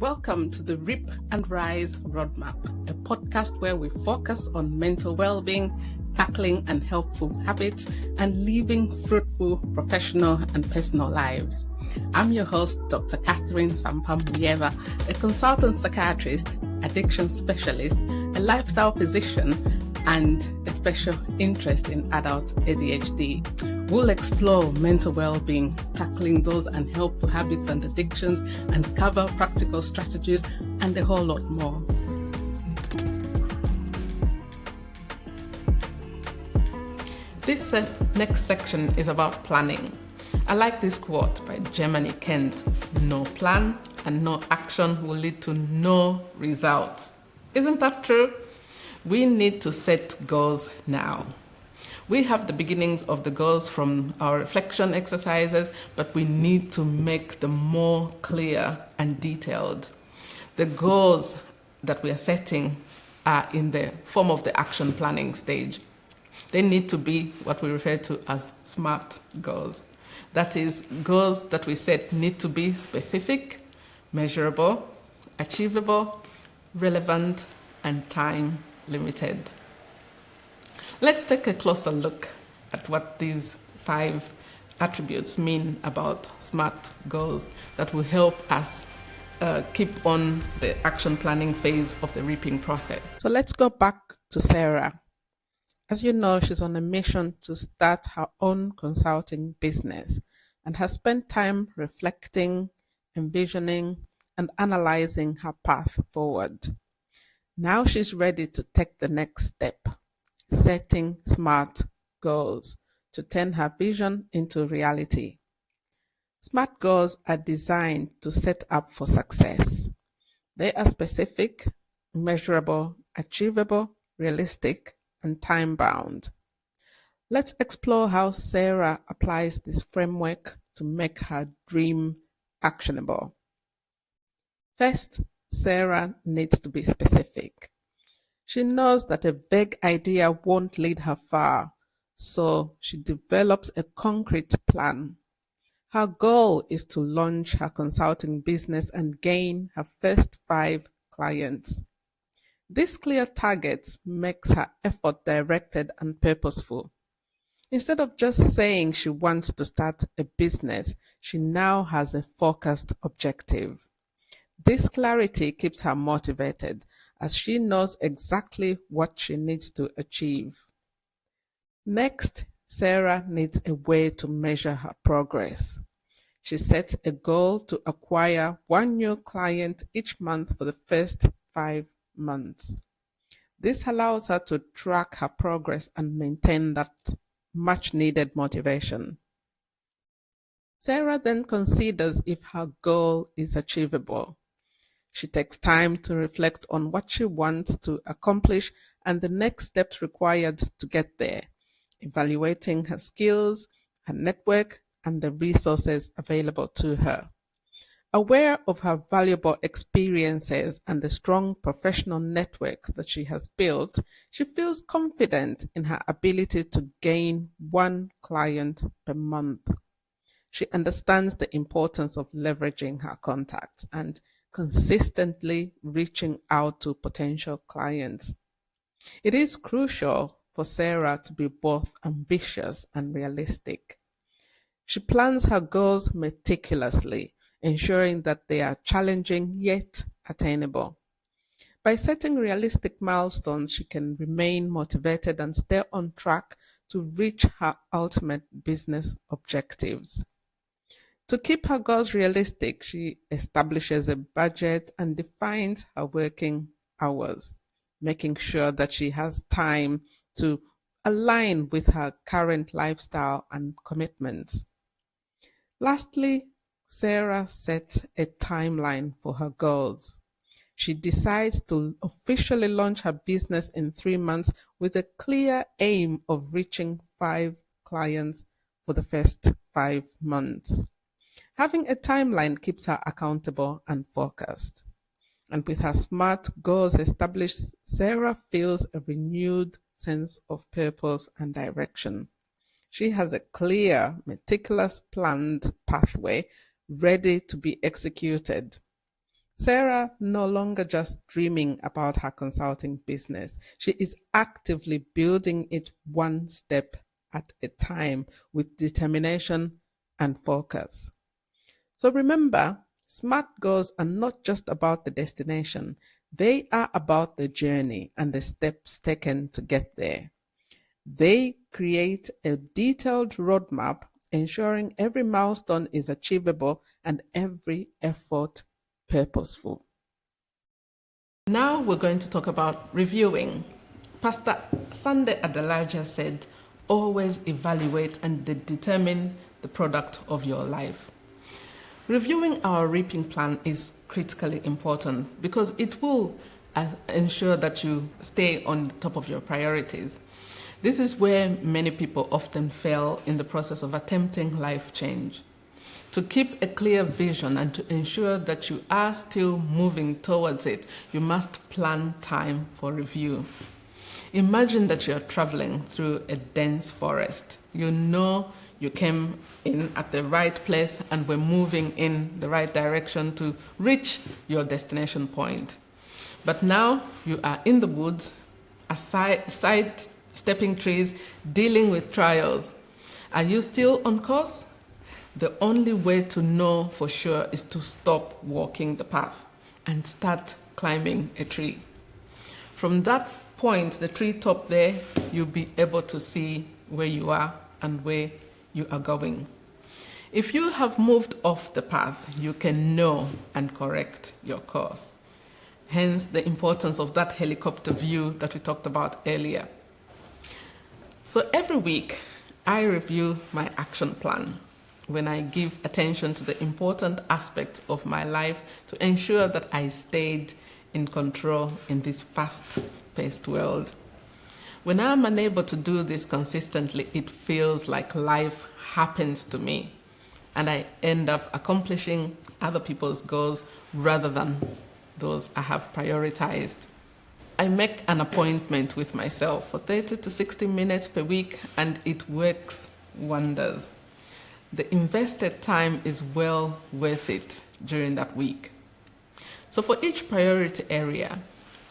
Welcome to the Rip and Rise Roadmap, a podcast where we focus on mental well-being, tackling unhelpful habits, and living fruitful professional and personal lives. I'm your host, Dr. Catherine Muyeba, a consultant psychiatrist, addiction specialist, a lifestyle physician, and a special interest in adult ADHD. We'll explore mental well-being, tackling those unhelpful habits and addictions, and cover practical strategies and a whole lot more. This next section is about planning. I like this quote by Germany Kent: "No plan and no action will lead to no results." Isn't that true? We need to set goals now. We have the beginnings of the goals from our reflection exercises, but we need to make them more clear and detailed. The goals that we are setting are in the form of the action planning stage. They need to be what we refer to as SMART goals. That is, goals that we set need to be specific, measurable, achievable, relevant, and time limited. Let's take a closer look at what these 5 attributes mean about SMART goals that will help us keep on the action planning phase of the reaping process. So let's go back to Sarah. As you know, she's on a mission to start her own consulting business and has spent time reflecting, envisioning, and analyzing her path forward. Now she's ready to take the next step, setting SMART goals to turn her vision into reality. SMART goals are designed to set up for success. They are specific, measurable, achievable, realistic, and time-bound. Let's explore how Sarah applies this framework to make her dream actionable. First, Sarah needs to be specific. She knows that a vague idea won't lead her far, so she develops a concrete plan. Her goal is to launch her consulting business and gain her first 5 clients. This clear target makes her effort directed and purposeful. Instead of just saying she wants to start a business, she now has a focused objective. This clarity keeps her motivated as she knows exactly what she needs to achieve. Next, Sarah needs a way to measure her progress. She sets a goal to acquire 1 new client each month for the first 5 months. This allows her to track her progress and maintain that much-needed motivation. Sarah then considers if her goal is achievable. She takes time to reflect on what she wants to accomplish and the next steps required to get there, evaluating her skills, her network, and the resources available to her. Aware of her valuable experiences and the strong professional network that she has built, she feels confident in her ability to gain 1 client per month. She understands the importance of leveraging her contacts and consistently reaching out to potential clients. It is crucial for Sarah to be both ambitious and realistic. She plans her goals meticulously, ensuring that they are challenging yet attainable. By setting realistic milestones, she can remain motivated and stay on track to reach her ultimate business objectives. To keep her goals realistic, she establishes a budget and defines her working hours, making sure that she has time to align with her current lifestyle and commitments. Lastly, Sarah sets a timeline for her goals. She decides to officially launch her business in 3 months with a clear aim of reaching 5 clients for the first 5 months. Having a timeline keeps her accountable and focused. And with her SMART goals established, Sarah feels a renewed sense of purpose and direction. She has a clear, meticulous planned pathway ready to be executed. Sarah no longer just dreaming about her consulting business. She is actively building it one step at a time with determination and focus. So remember, SMART goals are not just about the destination. They are about the journey and the steps taken to get there. They create a detailed roadmap, ensuring every milestone is achievable and every effort purposeful. Now we're going to talk about reviewing. Pastor Sunday Adelaja said, always evaluate and determine the product of your life. Reviewing our reaping plan is critically important because it will ensure that you stay on top of your priorities. This is where many people often fail in the process of attempting life change. To keep a clear vision and to ensure that you are still moving towards it, you must plan time for review. Imagine that you're traveling through a dense forest. You know you came in at the right place and were moving in the right direction to reach your destination point. But now you are in the woods, sidestepping trees, dealing with trials. Are you still on course? The only way to know for sure is to stop walking the path and start climbing a tree. From that point, the tree top there, you'll be able to see where you are and where you are going. If you have moved off the path, you can know and correct your course. Hence the importance of that helicopter view that we talked about earlier. So every week, I review my action plan when I give attention to the important aspects of my life to ensure that I stayed in control in this fast-paced world. When I'm unable to do this consistently, it feels like life happens to me, and I end up accomplishing other people's goals rather than those I have prioritized. I make an appointment with myself for 30 to 60 minutes per week, and it works wonders. The invested time is well worth it during that week. So for each priority area,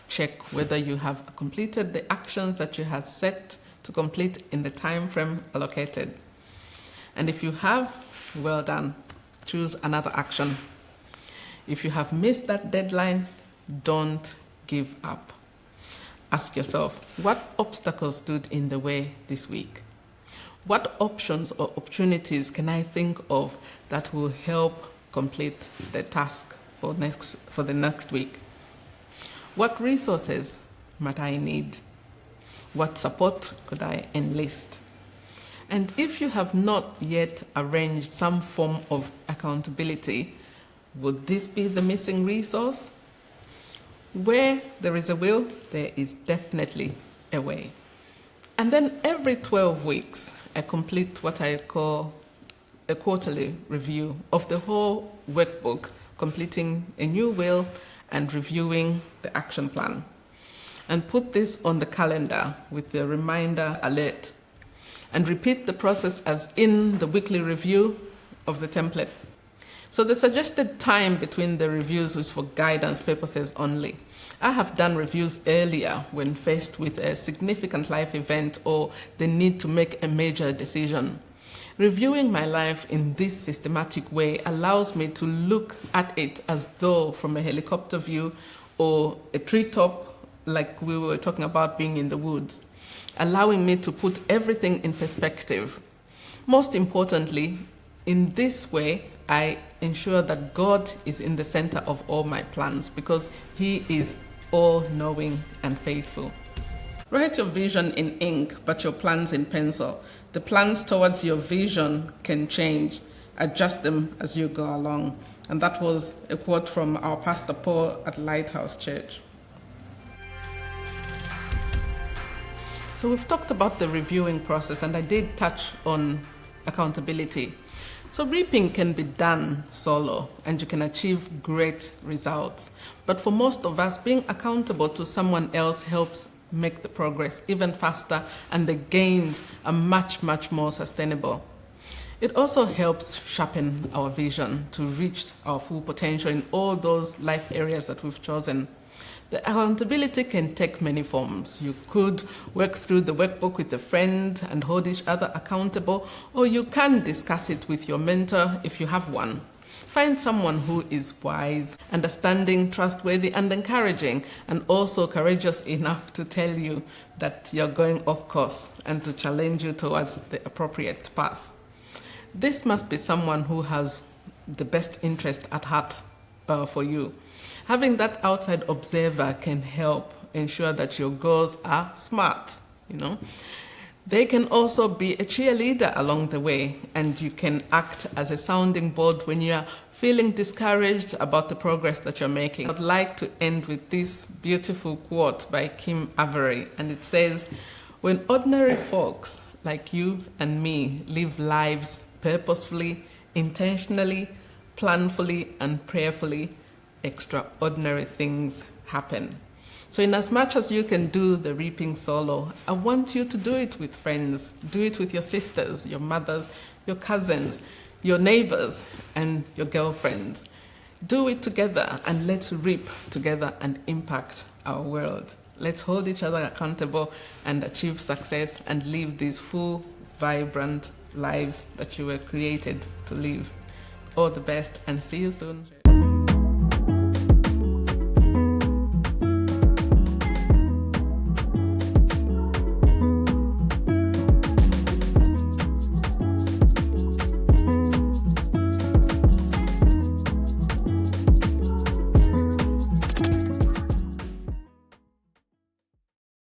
check whether you have completed the actions that you have set to complete in the time frame allocated. And if you have, well done. Choose another action. If you have missed that deadline, don't give up. Ask yourself, what obstacles stood in the way this week? What options or opportunities can I think of that will help complete the task for the next week? What resources might I need? What support could I enlist? And if you have not yet arranged some form of accountability, would this be the missing resource? Where there is a will, there is definitely a way. And then every 12 weeks, I complete what I call a quarterly review of the whole workbook, completing a new will and reviewing the action plan. And put this on the calendar with the reminder alert. And repeat the process as in the weekly review of the template. So the suggested time between the reviews is for guidance purposes only. I have done reviews earlier when faced with a significant life event or the need to make a major decision. Reviewing my life in this systematic way allows me to look at it as though from a helicopter view or a treetop, like we were talking about being in the woods, allowing me to put everything in perspective. Most importantly, in this way, I ensure that God is in the center of all my plans because He is all-knowing and faithful. Write your vision in ink, but your plans in pencil. The plans towards your vision can change. Adjust them as you go along. And that was a quote from our Pastor Paul at Lighthouse Church. So we've talked about the reviewing process, and I did touch on accountability. So reaping can be done solo, and you can achieve great results. But for most of us, being accountable to someone else helps make the progress even faster, and the gains are much, much more sustainable. It also helps sharpen our vision to reach our full potential in all those life areas that we've chosen. The accountability can take many forms. You could work through the workbook with a friend and hold each other accountable, or you can discuss it with your mentor if you have one. Find someone who is wise, understanding, trustworthy, and encouraging, and also courageous enough to tell you that you're going off course and to challenge you towards the appropriate path. This must be someone who has the best interest at heart for you. Having that outside observer can help ensure that your goals are smart, They can also be a cheerleader along the way, and you can act as a sounding board when you're feeling discouraged about the progress that you're making. I'd like to end with this beautiful quote by Kim Avery, and it says, "When ordinary folks like you and me live lives purposefully, intentionally, planfully, and prayerfully, extraordinary things happen." So in as much as you can do the reaping solo, I want you to do it with friends. Do it with your sisters, your mothers, your cousins, your neighbors, and your girlfriends. Do it together, and let's reap together and impact our world. Let's hold each other accountable and achieve success and live these full, vibrant lives that you were created to live. All the best, and see you soon.